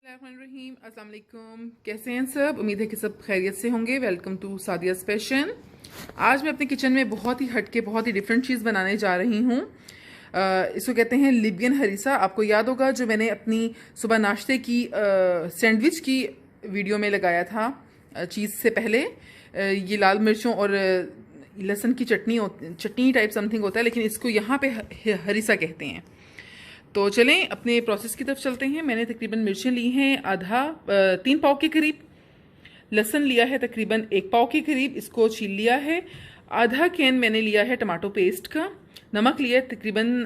रहीम अस्सलाम वालेकुम। कैसे हैं सब? उम्मीद है कि सब खैरियत से होंगे। वेलकम टू सादिया स्पेशन। आज मैं अपने किचन में बहुत ही हटके बहुत ही डिफरेंट चीज़ बनाने जा रही हूँ। इसको कहते हैं लिबियन हरीसा। आपको याद होगा जो मैंने अपनी सुबह नाश्ते की सैंडविच की वीडियो में लगाया था चीज़ से पहले। ये लाल मिर्चों और लहसुन की चटनी टाइप समथिंग होता है, लेकिन इसको यहाँ पे हरीसा कहते हैं। तो चलें अपने प्रोसेस की तरफ चलते हैं। मैंने तकरीबन मिर्चें ली हैं 3 पाव के करीब, लहसुन लिया है तकरीबन 1 पाव के करीब, इसको छील लिया है। आधा कैन मैंने लिया है टमाटो पेस्ट का। नमक लिया है तकरीबन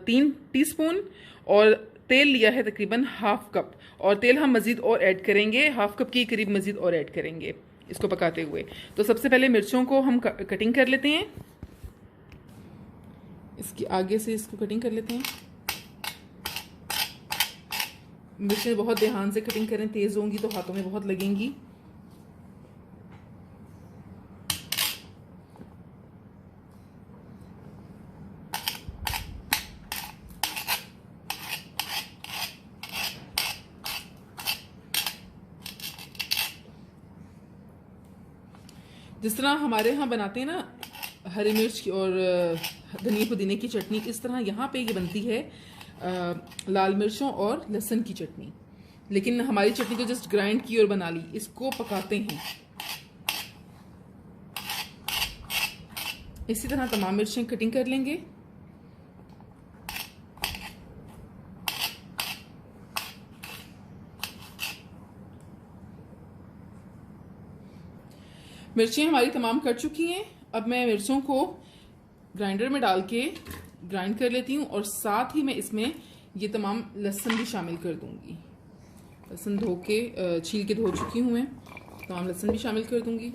3 टीस्पून और तेल लिया है तकरीबन हाफ कप। और तेल हम मज़ीद और ऐड करेंगे, हाफ कप के करीब मज़ीद और ऐड करेंगे इसको पकाते हुए। तो सबसे पहले मिर्चों को हम कटिंग कर लेते हैं। इसके आगे से इसको कटिंग कर लेते हैं। मिर्चें बहुत ध्यान से कटिंग करें, तेज़ होंगी तो हाथों में बहुत लगेंगी। जिस तरह हमारे यहाँ बनाते हैं ना हरी मिर्च की और धनिया पुदीने की चटनी, इस तरह यहाँ पे ये बनती है लाल मिर्चों और लहसुन की चटनी। लेकिन हमारी चटनी तो जस्ट ग्राइंड की और बना ली, इसको पकाते हैं। इसी तरह तमाम मिर्चें कटिंग कर लेंगे। मिर्चें हमारी तमाम कट चुकी हैं। अब मैं मिर्चों को ग्राइंडर में डाल के ग्राइंड कर लेती हूँ और साथ ही मैं इसमें ये तमाम लहसुन भी शामिल कर दूंगी। लहसुन धो के छील के धो चुकी हूँ मैं, तमाम लहसुन भी शामिल कर दूंगी।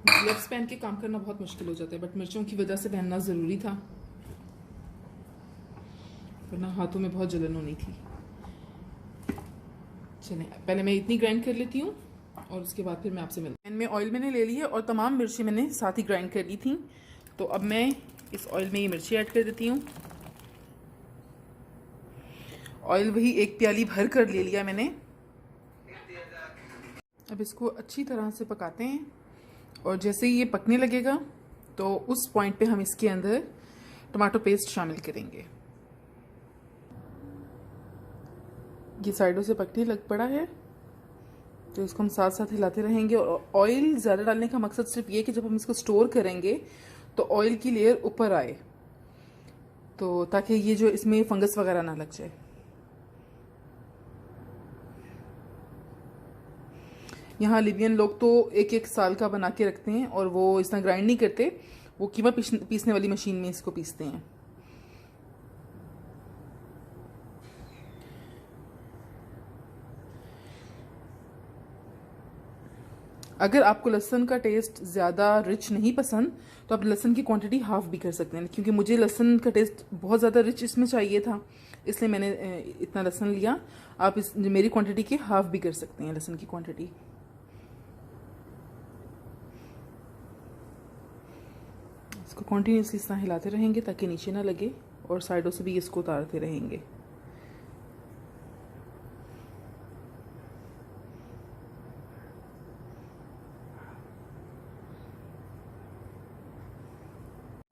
ग्लव्स पहन के काम करना बहुत मुश्किल हो जाता है, बट मिर्चों की वजह से पहनना ज़रूरी था, वरना हाथों में बहुत जलन होनी थी। चलें पहले मैं इतनी ग्राइंड कर लेती हूँ और उसके बाद फिर मैं आपसे मिलती हूँ। पैन में ऑयल मैंने ले लिया और तमाम मिर्ची मैंने साथ ही ग्राइंड कर ली थी। तो अब मैं इस ऑयल में ये मिर्ची ऐड कर देती हूँ। ऑयल वही 1 प्याली भर कर ले लिया मैंने। अब इसको अच्छी तरह से पकाते हैं और जैसे ही ये पकने लगेगा तो उस पॉइंट पे हम इसके अंदर टमाटो पेस्ट शामिल करेंगे। ये साइडों से पकने लग पड़ा है तो इसको हम साथ साथ हिलाते रहेंगे। और ऑयल ज़्यादा डालने का मकसद सिर्फ ये कि जब हम इसको स्टोर करेंगे तो ऑयल की लेयर ऊपर आए, तो ताकि ये जो इसमें फंगस वगैरह ना लग जाए। यहाँ लिबियन लोग तो 1-1 साल का बना के रखते हैं और वो इस तरह ग्राइंड नहीं करते, वो कीमा पीसने वाली मशीन में इसको पीसते हैं। अगर आपको लहसुन का टेस्ट ज़्यादा रिच नहीं पसंद तो आप लहसुन की क्वांटिटी हाफ़ भी कर सकते हैं, क्योंकि मुझे लहसुन का टेस्ट बहुत ज़्यादा रिच इसमें चाहिए था, इसलिए मैंने इतना लहसुन लिया। आप इस मेरी क्वांटिटी के हाफ़ भी कर सकते हैं लहसुन की क्वांटिटी। इसको कॉन्टीन्यूसली इस तरह हिलाते रहेंगे ताकि नीचे ना लगे और साइडों से भी इसको उतारते रहेंगे।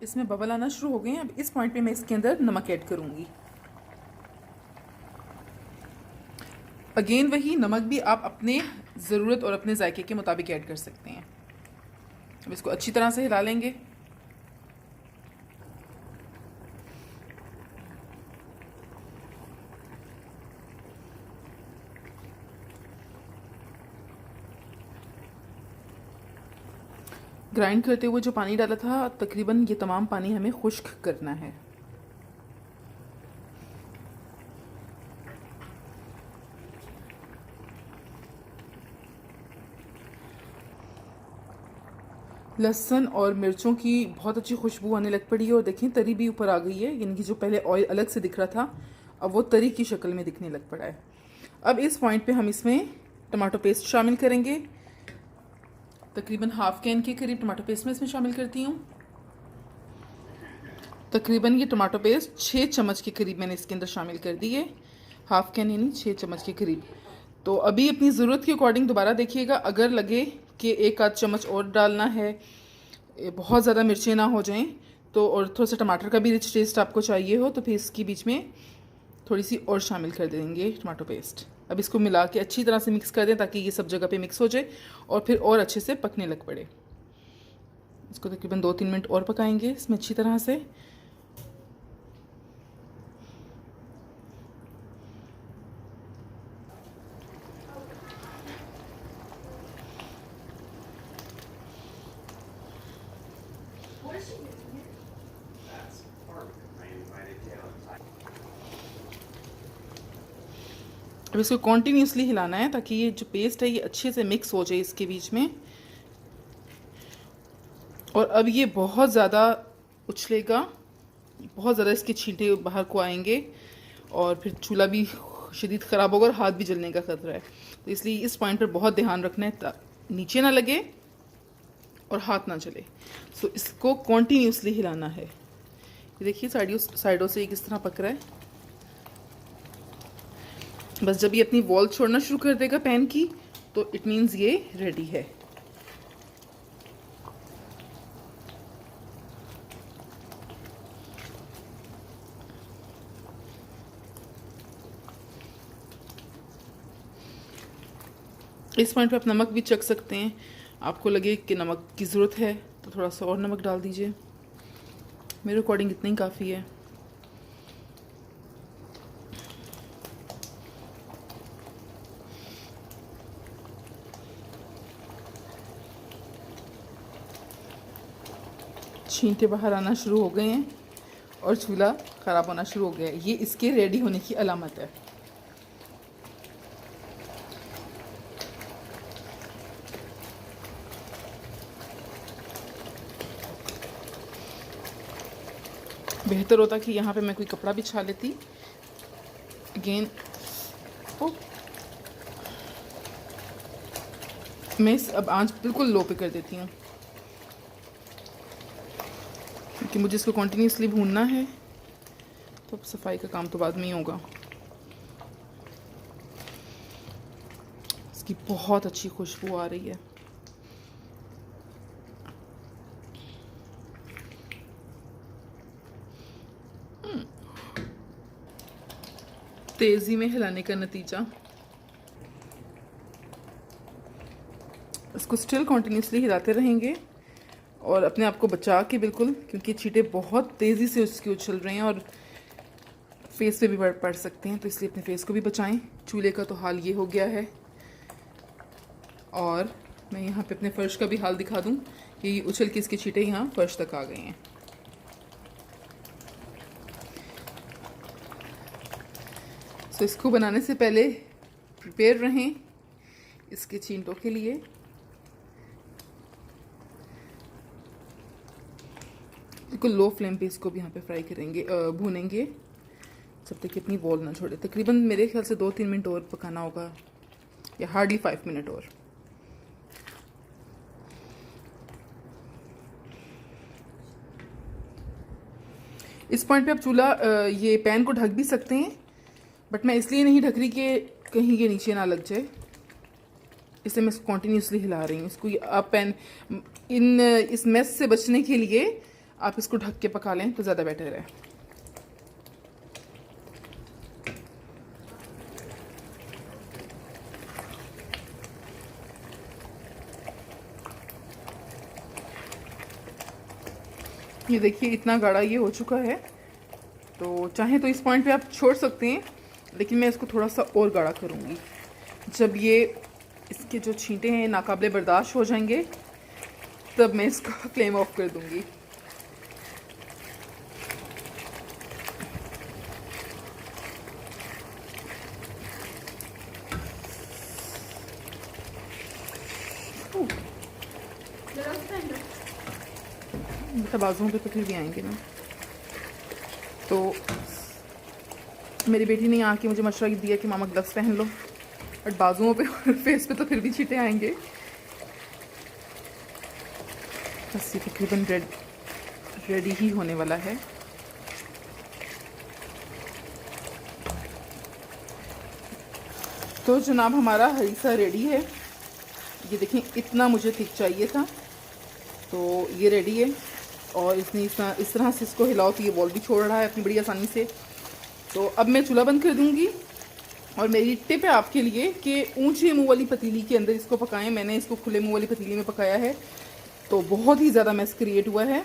इसमें बबल आना शुरू हो गए हैं। अब इस पॉइंट पे मैं इसके अंदर नमक ऐड करूंगी। अगेन वही नमक भी आप अपने ज़रूरत और अपने जायके के मुताबिक ऐड कर सकते हैं। अब इसको अच्छी तरह से हिला लेंगे। ग्राइंड करते हुए जो पानी डाला था तकरीबन ये तमाम पानी हमें खुश्क करना है। लहसुन और मिर्चों की बहुत अच्छी खुशबू आने लग पड़ी है और देखें तरी भी ऊपर आ गई है, यानी कि जो पहले ऑयल अलग से दिख रहा था अब वो तरी की शक्ल में दिखने लग पड़ा है। अब इस पॉइंट पे हम इसमें टमाटो पेस्ट शामिल करेंगे। तकरीबन हाफ कैन के करीब टमाटो पेस्ट में इसमें शामिल करती हूँ। तकरीबन ये टमाटो पेस्ट 6 चम्मच के करीब मैंने इसके अंदर शामिल कर दी है। हाफ कैन नहीं, 6 चम्मच के करीब। तो अभी अपनी ज़रूरत के अकॉर्डिंग दोबारा देखिएगा, अगर लगे कि एक आध चम्मच और डालना है, बहुत ज़्यादा मिर्चें ना हो जाएं तो, और थोड़ा सा टमाटर का भी रिच टेस्ट आपको चाहिए हो तो फिर इसकी बीच में थोड़ी सी और शामिल कर देंगे टमाटो पेस्ट। अब इसको मिला के अच्छी तरह से मिक्स कर दें ताकि ये सब जगह पे मिक्स हो जाए और फिर और अच्छे से पकने लग पड़े। इसको तकरीबन 2-3 मिनट और पकाएंगे इसमें अच्छी तरह से। अब इसको कॉन्टीन्यूसली हिलाना है ताकि ये जो पेस्ट है ये अच्छे से मिक्स हो जाए इसके बीच में। और अब ये बहुत ज़्यादा उछलेगा, बहुत ज़्यादा इसके छींटे बाहर को आएंगे और फिर चूल्हा भी शदीद ख़राब होगा और हाथ भी जलने का खतरा है। तो इसलिए इस पॉइंट पर बहुत ध्यान रखना है, नीचे ना लगे और हाथ ना जले। सो इसको कॉन्टीन्यूसली हिलाना है। ये देखिए साइडों से किस तरह पक रहा है। बस जब ये अपनी वॉल छोड़ना शुरू कर देगा पैन की तो इट मीन्स ये रेडी है। इस पॉइंट पे आप नमक भी चख सकते हैं, आपको लगे कि नमक की ज़रूरत है तो थोड़ा सा और नमक डाल दीजिए। मेरे अकॉर्डिंग इतना ही काफ़ी है। छींटे बाहर आना शुरू हो गए हैं और चूल्हा ख़राब होना शुरू हो गया है, ये इसके रेडी होने की अलामत है। बेहतर होता कि यहाँ पे मैं कोई कपड़ा बिछा लेती। अगेन मैं अब आंच बिल्कुल लो पे कर देती हूँ क्योंकि मुझे इसको कॉन्टीन्यूसली भूनना है, तो अब सफाई का काम तो बाद में ही होगा। इसकी बहुत अच्छी खुशबू आ रही है। तेज़ी में हिलाने का नतीजा, इसको स्टिल कॉन्टीन्यूसली हिलाते रहेंगे और अपने आप को बचा के बिल्कुल, क्योंकि चींटे बहुत तेज़ी से उसके उछल रहे हैं और फेस पे भी पड़ सकते हैं, तो इसलिए अपने फेस को भी बचाएं। चूल्हे का तो हाल ये हो गया है। और मैं यहाँ पे अपने फ़र्श का भी हाल दिखा दूँ कि उछल के इसके चींटे यहाँ फ़र्श तक आ गए हैं। तो इसको बनाने से पहले प्रिपेयर रहें इसके चींटों के लिए। बिल्कुल लो फ्लेम पे इसको भी यहाँ पे फ्राई करेंगे, भूनेंगे जब तक कि अपनी वॉल ना छोड़े। तकरीबन मेरे ख्याल से 2-3 मिनट और पकाना होगा, या हार्डली 5 मिनट और। इस पॉइंट पे आप चूल्हा ये पैन को ढक भी सकते हैं, बट मैं इसलिए नहीं ढक रही कि कहीं ये नीचे ना लग जाए, इसलिए मैं इसको कॉन्टीन्यूसली हिला रही हूँ। इसको आप इस मेस से बचने के लिए आप इसको ढक के पका लें तो ज़्यादा बेटर है। ये देखिए इतना गाढ़ा ये हो चुका है, तो चाहे तो इस पॉइंट पे आप छोड़ सकते हैं, लेकिन मैं इसको थोड़ा सा और गाढ़ा करूँगी। जब ये इसके जो छींटे हैं नाकाबिले बर्दाश्त हो जाएंगे तब मैं इसका फ्लेम ऑफ कर दूँगी। बाजुओं पे तो फिर भी आएंगे ना। तो मेरी बेटी ने आके मुझे मशवरा दिया कि मामा ग्लव्स पहन लो, बट बाजुओं पे और फेस पे तो फिर भी छींटे आएंगे। बस ये तकरीबन रेडी ही होने वाला है। तो जनाब हमारा हरीसा रेडी है। ये देखें, इतना मुझे थिक चाहिए था, तो ये रेडी है। और इसने इस तरह से इसको हिलाओ तो ये बॉल भी छोड़ रहा है अपनी बड़ी आसानी से। तो अब मैं चूल्हा बंद कर दूंगी। और मेरी टिप है आपके लिए कि ऊंचे मुंह वाली पतीली के अंदर इसको पकाएं। मैंने इसको खुले मुंह वाली पतीली में पकाया है तो बहुत ही ज़्यादा मैस क्रिएट हुआ है।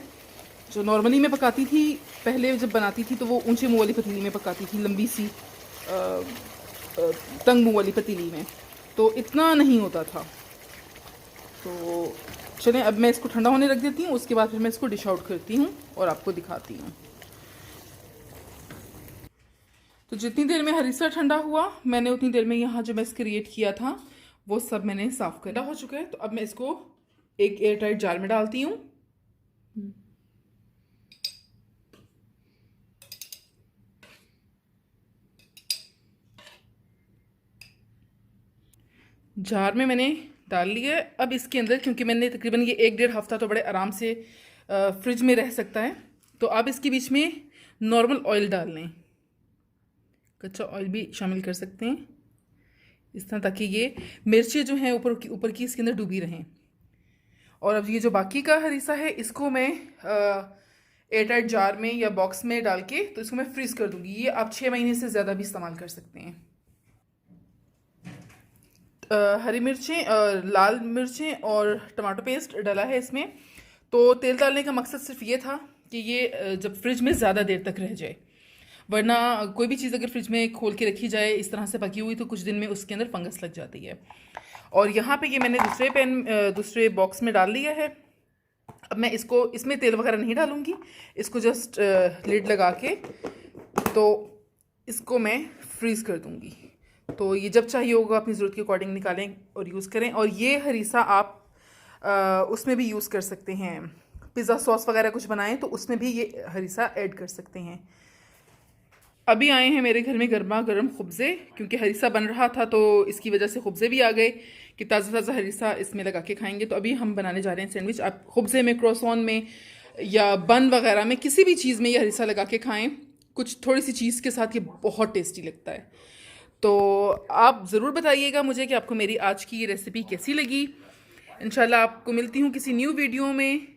जो नॉर्मली मैं पकाती थी पहले जब बनाती थी तो वो ऊंचे मुंह वाली पतीली में पकाती थी, लंबी सी तंग मुंह वाली पतीली में, तो इतना नहीं होता था। तो चलें अब मैं इसको ठंडा होने रख देती हूँ, उसके बाद फिर मैं इसको डिश आउट करती हूँ और आपको दिखाती हूँ। तो जितनी देर में हरीसा ठंडा हुआ मैंने उतनी देर में यहाँ जो मैस क्रिएट किया था वो सब मैंने साफ़ करा हो चुका है। तो अब मैं इसको एक एयर टाइट जार में डालती हूँ। जार में मैंने डाल लिया। अब इसके अंदर, क्योंकि मैंने तकरीबन ये 1-1.5 हफ्ता तो बड़े आराम से फ्रिज में रह सकता है, तो आप इसके बीच में नॉर्मल ऑयल डाल लें, कच्चा ऑयल भी शामिल कर सकते हैं इस तरह, ताकि ये मिर्चें जो हैं ऊपर की इसके अंदर डूबी रहें। और अब ये जो बाकी का हरीसा है इसको मैं एयर टाइट जार में या बॉक्स में डाल के तो इसको मैं फ्रीज़ कर दूंगी। ये आप 6 महीने से ज़्यादा भी इस्तेमाल कर सकते हैं। हरी मिर्चें, लाल मिर्चें और टमाटो पेस्ट डाला है इसमें। तो तेल डालने का मकसद सिर्फ ये था कि ये जब फ्रिज में ज़्यादा देर तक रह जाए, वरना कोई भी चीज़ अगर फ्रिज में खोल के रखी जाए इस तरह से पकी हुई तो कुछ दिन में उसके अंदर फंगस लग जाती है। और यहाँ पे ये मैंने दूसरे बॉक्स में डाल लिया है। अब मैं इसमें तेल वगैरह नहीं डालूँगी, इसको जस्ट लिड लगा के तो इसको मैं फ्रीज़ कर दूँगी। तो ये जब चाहिए होगा अपनी ज़रूरत के अकॉर्डिंग निकालें और यूज़ करें। और ये हरीसा आप उसमें भी यूज़ कर सकते हैं, पिज़्ज़ा सॉस वगैरह कुछ बनाएं तो उसमें भी ये हरीसा ऐड कर सकते हैं। अभी आए हैं मेरे घर में गर्मा गर्म खुब्ज़े, क्योंकि हरीसा बन रहा था तो इसकी वजह से खुब्ज़े भी आ गए कि ताज़ा ताज़ा हरीसा इसमें लगा के खाएंगे। तो अभी हम बनाने जा रहे हैं सैंडविच। आप खुब्ज़े में, क्रोसॉन में या बन वगैरह में किसी भी चीज़ में ये हरीसा लगा के खाएँ, कुछ थोड़ी सी चीज़ के साथ ये बहुत टेस्टी लगता है। तो आप ज़रूर बताइएगा मुझे कि आपको मेरी आज की ये रेसिपी कैसी लगी। इंशाल्लाह आपको मिलती हूँ किसी न्यू वीडियो में,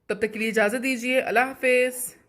तब तक के लिए इजाज़त दीजिए। अल्लाह हाफ़िज़।